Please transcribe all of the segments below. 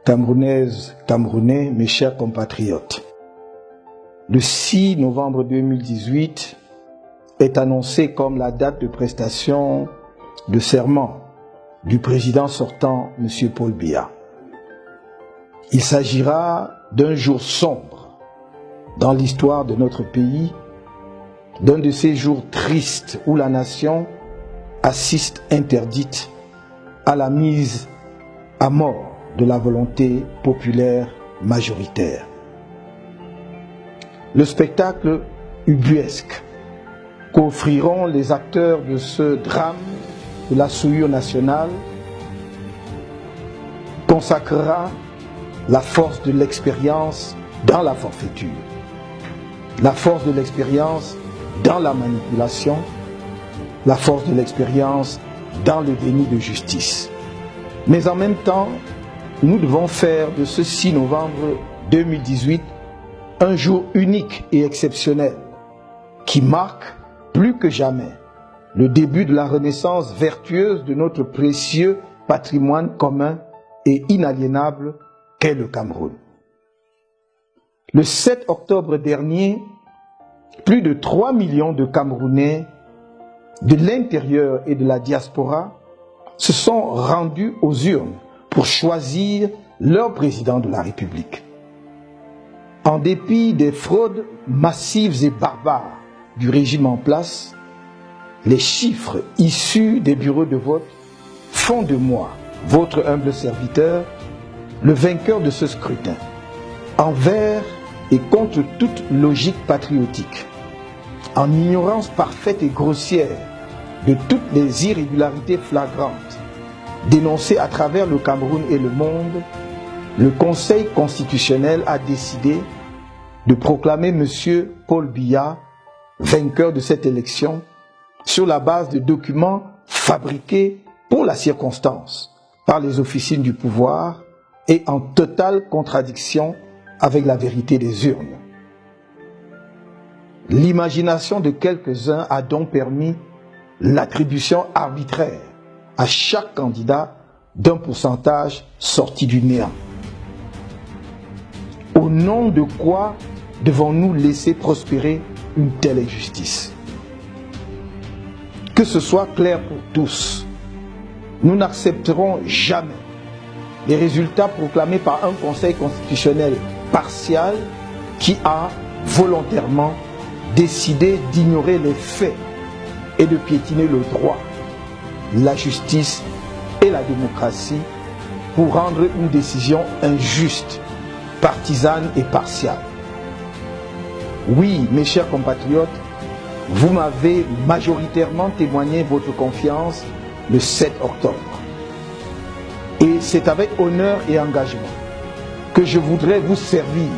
Camerounaises, Camerounais, mes chers compatriotes, le 6 novembre 2018 est annoncé comme la date de prestation de serment du président sortant, M. Paul Biya. Il s'agira d'un jour sombre dans l'histoire de notre pays, d'un de ces jours tristes où la nation assiste interdite à la mise à mort de la volonté populaire majoritaire. Le spectacle ubuesque qu'offriront les acteurs de ce drame de la souillure nationale consacrera la force de l'expérience dans la forfaiture, la force de l'expérience dans la manipulation, la force de l'expérience dans le déni de justice. Mais en même temps, nous devons faire de ce 6 novembre 2018 un jour unique et exceptionnel qui marque plus que jamais le début de la renaissance vertueuse de notre précieux patrimoine commun et inaliénable qu'est le Cameroun. Le 7 octobre dernier, plus de 3 millions de Camerounais de l'intérieur et de la diaspora se sont rendus aux urnes pour choisir leur président de la République. En dépit des fraudes massives et barbares du régime en place, les chiffres issus des bureaux de vote font de moi, votre humble serviteur, le vainqueur de ce scrutin, envers et contre toute logique patriotique, en ignorance parfaite et grossière de toutes les irrégularités flagrantes dénoncées à travers le Cameroun et le monde. Le Conseil constitutionnel a décidé de proclamer M. Paul Biya vainqueur de cette élection sur la base de documents fabriqués pour la circonstance par les officines du pouvoir et en totale contradiction avec la vérité des urnes. L'imagination de quelques-uns a donc permis l'attribution arbitraire à chaque candidat d'un pourcentage sorti du néant. Au nom de quoi devons-nous laisser prospérer une telle injustice? Que ce soit clair pour tous, nous n'accepterons jamais les résultats proclamés par un Conseil constitutionnel partial qui a volontairement décidé d'ignorer les faits et de piétiner le droit, la justice et la démocratie pour rendre une décision injuste, partisane et partiale. Oui, mes chers compatriotes, vous m'avez majoritairement témoigné votre confiance le 7 octobre. Et c'est avec honneur et engagement que je voudrais vous servir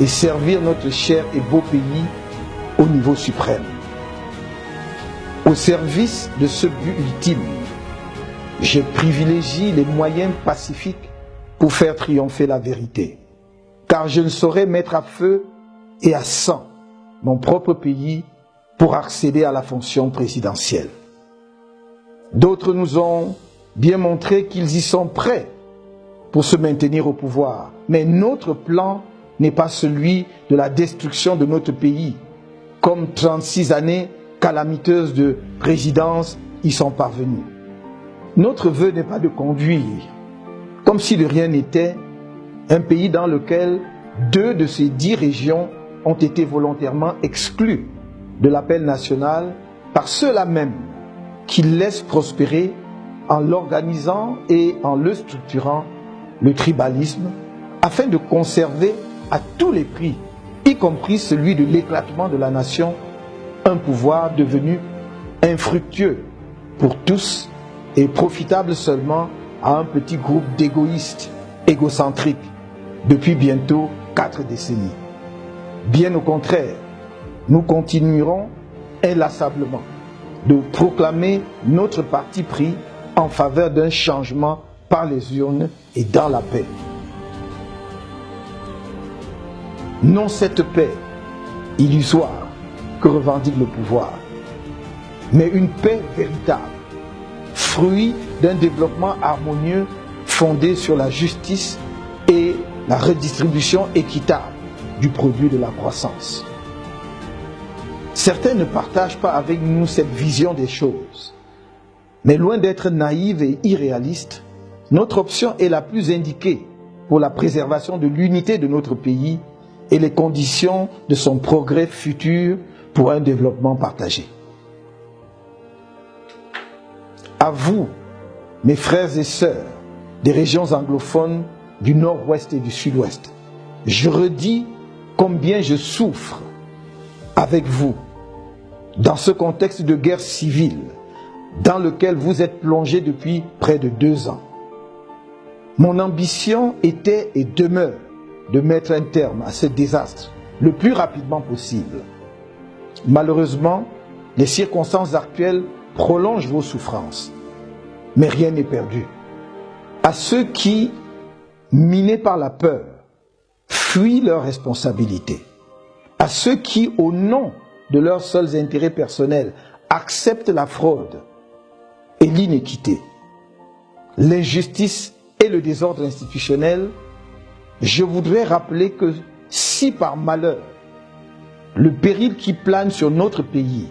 et servir notre cher et beau pays au niveau suprême. Au service de ce but ultime, je privilégie les moyens pacifiques pour faire triompher la vérité. Car je ne saurais mettre à feu et à sang mon propre pays pour accéder à la fonction présidentielle. D'autres nous ont bien montré qu'ils y sont prêts pour se maintenir au pouvoir. Mais notre plan n'est pas celui de la destruction de notre pays, comme 36 années calamiteuses de présidence y sont parvenues. Notre vœu n'est pas de conduire, comme si de rien n'était, un pays dans lequel 2 de ses 10 régions ont été volontairement exclues de l'appel national par ceux-là même qui laissent prospérer en l'organisant et en le structurant le tribalisme afin de conserver à tous les prix, y compris celui de l'éclatement de la nation, un pouvoir devenu infructueux pour tous et profitable seulement à un petit groupe d'égoïstes, égocentriques, depuis bientôt 4 décennies. Bien au contraire, nous continuerons inlassablement de proclamer notre parti pris en faveur d'un changement par les urnes et dans la paix. Non cette paix illusoire que revendique le pouvoir, mais une paix véritable, fruit d'un développement harmonieux fondé sur la justice et la redistribution équitable du produit de la croissance. Certains ne partagent pas avec nous cette vision des choses, mais loin d'être naïve et irréaliste, notre option est la plus indiquée pour la préservation de l'unité de notre pays et les conditions de son progrès futur pour un développement partagé. À vous, mes frères et sœurs des régions anglophones du nord-ouest et du sud-ouest, je redis combien je souffre avec vous dans ce contexte de guerre civile dans lequel vous êtes plongés depuis près de 2 ans. Mon ambition était et demeure de mettre un terme à ce désastre le plus rapidement possible. Malheureusement, les circonstances actuelles prolongent vos souffrances, mais rien n'est perdu. À ceux qui, minés par la peur, fuient leurs responsabilités, à ceux qui, au nom de leurs seuls intérêts personnels, acceptent la fraude et l'inéquité, l'injustice et le désordre institutionnel, je voudrais rappeler que si par malheur, le péril qui plane sur notre pays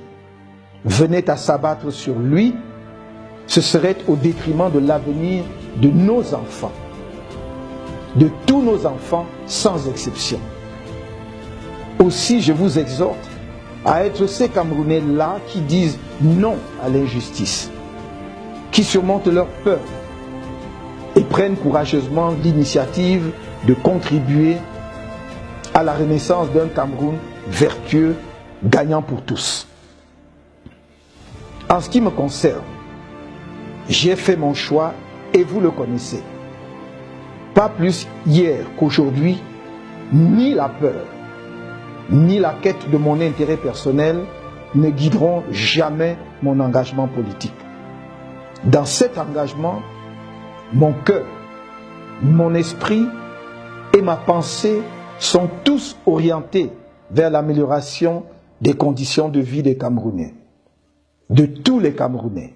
venait à s'abattre sur lui, ce serait au détriment de l'avenir de nos enfants, de tous nos enfants sans exception. Aussi, je vous exhorte à être ces Camerounais-là qui disent non à l'injustice, qui surmontent leur peur et prennent courageusement l'initiative de contribuer à la renaissance d'un Cameroun vertueux, gagnant pour tous. En ce qui me concerne, j'ai fait mon choix et vous le connaissez. Pas plus hier qu'aujourd'hui, ni la peur, ni la quête de mon intérêt personnel ne guideront jamais mon engagement politique. Dans cet engagement, mon cœur, mon esprit et ma pensée sont tous orientés vers l'amélioration des conditions de vie des Camerounais, de tous les Camerounais,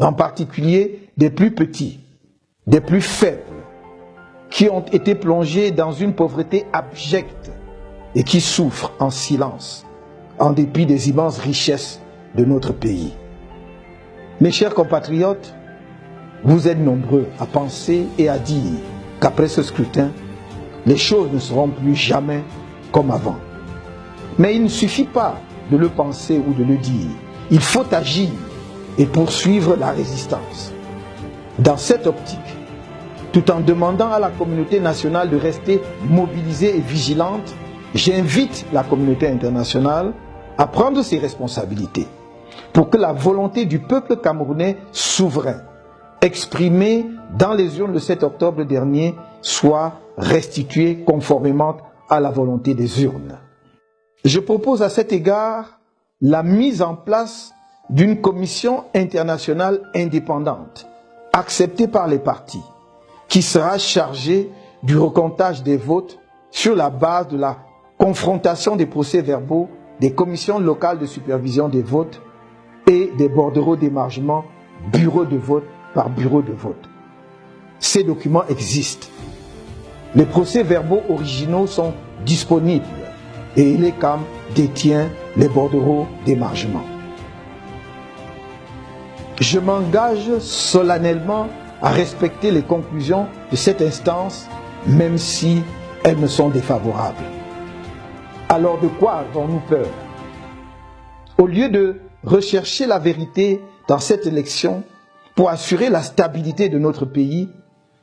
en particulier des plus petits, des plus faibles, qui ont été plongés dans une pauvreté abjecte et qui souffrent en silence, en dépit des immenses richesses de notre pays. Mes chers compatriotes, vous êtes nombreux à penser et à dire qu'après ce scrutin, les choses ne seront plus jamais comme avant. Mais il ne suffit pas de le penser ou de le dire. Il faut agir et poursuivre la résistance. Dans cette optique, tout en demandant à la communauté nationale de rester mobilisée et vigilante, j'invite la communauté internationale à prendre ses responsabilités pour que la volonté du peuple camerounais souverain, exprimée dans les urnes le 7 octobre dernier, soit restituée conformément à la volonté des urnes. Je propose à cet égard la mise en place d'une commission internationale indépendante, acceptée par les partis, qui sera chargée du recomptage des votes sur la base de la confrontation des procès-verbaux des commissions locales de supervision des votes et des bordereaux d'émargement bureau de vote par bureau de vote. Ces documents existent. Les procès-verbaux originaux sont disponibles et l'ECAM détient les bordereaux d'émargement. Je m'engage solennellement à respecter les conclusions de cette instance, même si elles me sont défavorables. Alors de quoi avons-nous peur? Au lieu de rechercher la vérité dans cette élection pour assurer la stabilité de notre pays,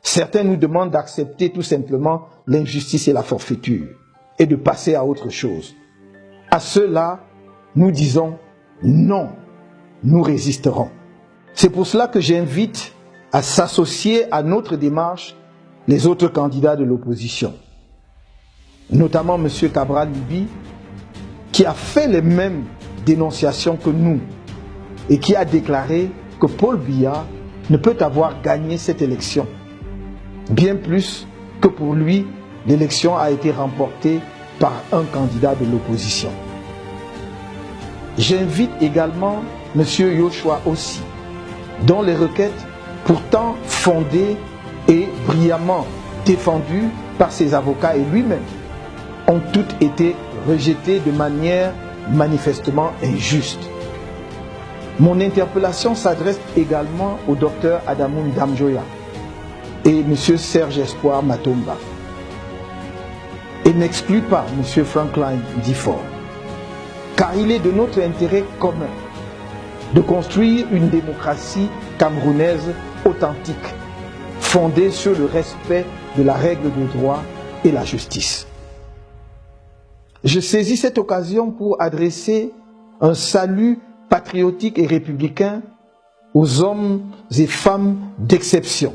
certains nous demandent d'accepter tout simplement l'injustice et la forfaiture et de passer à autre chose. À ceux-là, nous disons non, nous résisterons. C'est pour cela que j'invite à s'associer à notre démarche les autres candidats de l'opposition, notamment M. Cabral Libi, qui a fait les mêmes dénonciations que nous et qui a déclaré que Paul Biya ne peut avoir gagné cette élection. Bien plus que pour lui, l'élection a été remportée par un candidat de l'opposition. J'invite également M. Yoshua aussi, dont les requêtes, pourtant fondées et brillamment défendues, par ses avocats et lui-même ont toutes été rejetées de manière manifestement injuste. Mon interpellation s'adresse également au docteur Adamoun Damjoya et M. Serge Espoir Matomba et n'exclut pas M. Franklin Difford, car il est de notre intérêt commun de construire une démocratie camerounaise authentique, fondée sur le respect de la règle de droit et la justice. Je saisis cette occasion pour adresser un salut patriotique et républicain aux hommes et femmes d'exception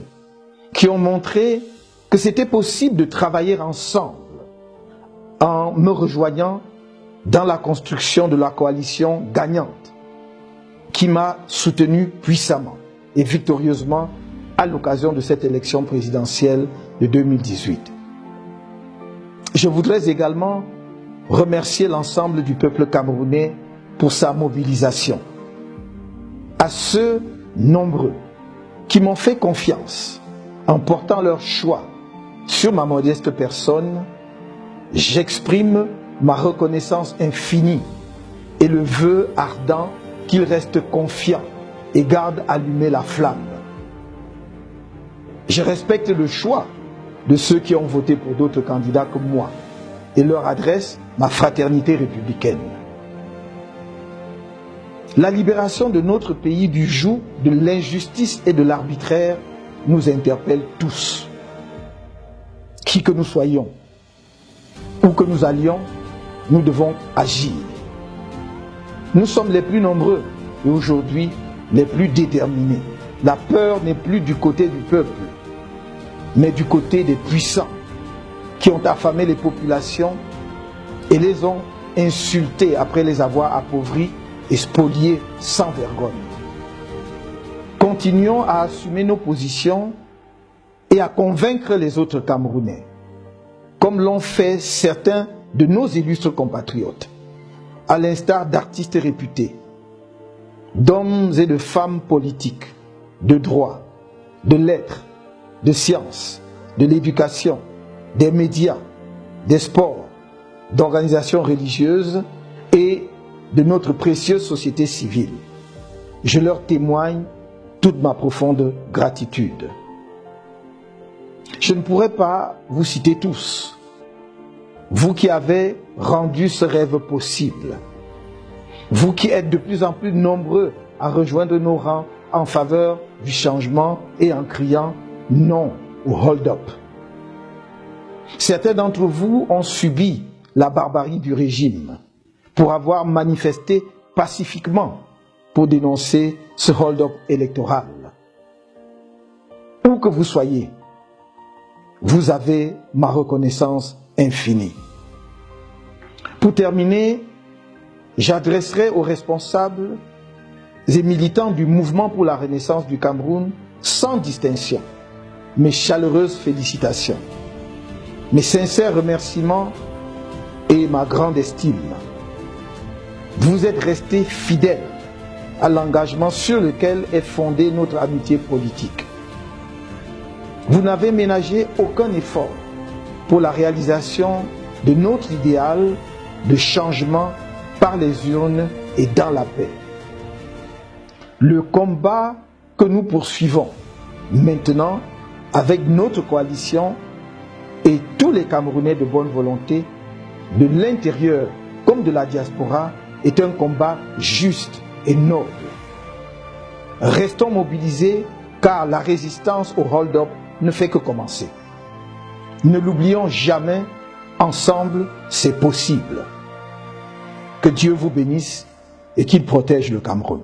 qui ont montré que c'était possible de travailler ensemble en me rejoignant dans la construction de la coalition gagnante qui m'a soutenu puissamment et victorieusement à l'occasion de cette élection présidentielle de 2018. Je voudrais également remercier l'ensemble du peuple camerounais pour sa mobilisation. À ceux nombreux qui m'ont fait confiance en portant leur choix sur ma modeste personne, j'exprime ma reconnaissance infinie et le vœu ardent qu'ils restent confiants et gardent allumée la flamme. Je respecte le choix de ceux qui ont voté pour d'autres candidats que moi et leur adresse ma fraternité républicaine. La libération de notre pays du joug de l'injustice et de l'arbitraire nous interpelle tous. Qui que nous soyons, où que nous allions, nous devons agir. Nous sommes les plus nombreux et aujourd'hui les plus déterminés. La peur n'est plus du côté du peuple, mais du côté des puissants qui ont affamé les populations et les ont insultés après les avoir appauvris et spoliés sans vergogne. Continuons à assumer nos positions et à convaincre les autres Camerounais, comme l'ont fait certains de nos illustres compatriotes, à l'instar d'artistes réputés, d'hommes et de femmes politiques, de droit, de lettres, de sciences, de l'éducation, des médias, des sports, d'organisations religieuses et de notre précieuse société civile. Je leur témoigne toute ma profonde gratitude. Je ne pourrais pas vous citer tous, vous qui avez rendu ce rêve possible, vous qui êtes de plus en plus nombreux à rejoindre nos rangs en faveur du changement et en criant non au hold-up. Certains d'entre vous ont subi la barbarie du régime pour avoir manifesté pacifiquement pour dénoncer ce hold-up électoral. Où que vous soyez, vous avez ma reconnaissance infinie. Pour terminer, j'adresserai aux responsables et militants du mouvement pour la renaissance du Cameroun sans distinction mes chaleureuses félicitations, mes sincères remerciements et ma grande estime. Vous êtes restés fidèles à l'engagement sur lequel est fondée notre amitié politique. Vous n'avez ménagé aucun effort pour la réalisation de notre idéal de changement par les urnes et dans la paix. Le combat que nous poursuivons maintenant avec notre coalition et tous les Camerounais de bonne volonté, de l'intérieur comme de la diaspora, est un combat juste et noble. Restons mobilisés car la résistance au hold-up ne fait que commencer. Ne l'oublions jamais, ensemble, c'est possible. Que Dieu vous bénisse et qu'il protège le Cameroun.